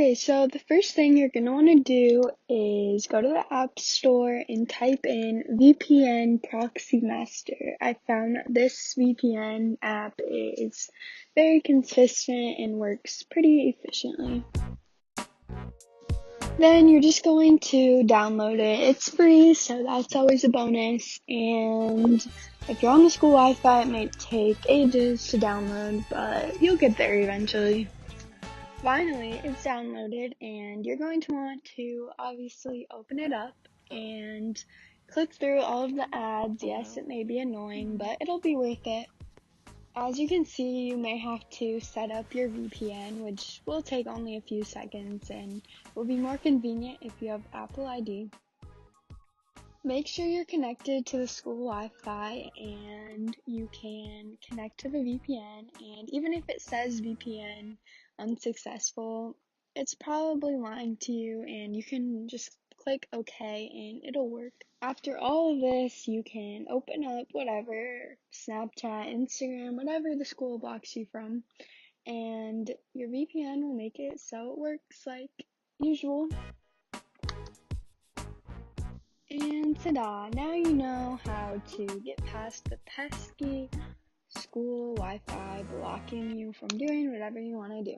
Okay, so the first thing you're going to want to do is go to the App Store and type in VPN Proxy Master. I found this VPN app is very consistent and works pretty efficiently. Then you're just going to download it. It's free, so that's always a bonus. And if you're on the school Wi-Fi, it might take ages to download, but you'll get there eventually. Finally, it's downloaded, and you're going to want to obviously open it up and click through all of the ads. Yes, it may be annoying, but it'll be worth it. As you can see, you may have to set up your VPN, which will take only a few seconds and will be more convenient if you have Apple ID. Make sure you're connected to the school Wi-Fi and you can connect to the VPN, and even if it says VPN unsuccessful, it's probably lying to you, and you can just click OK and it'll work. After all of this, you can open up whatever, Snapchat, Instagram, whatever the school blocks you from, and your VPN will make it so it works like usual. And ta-da! Now you know how to get past the pesky school Wi-Fi blocking you from doing whatever you want to do.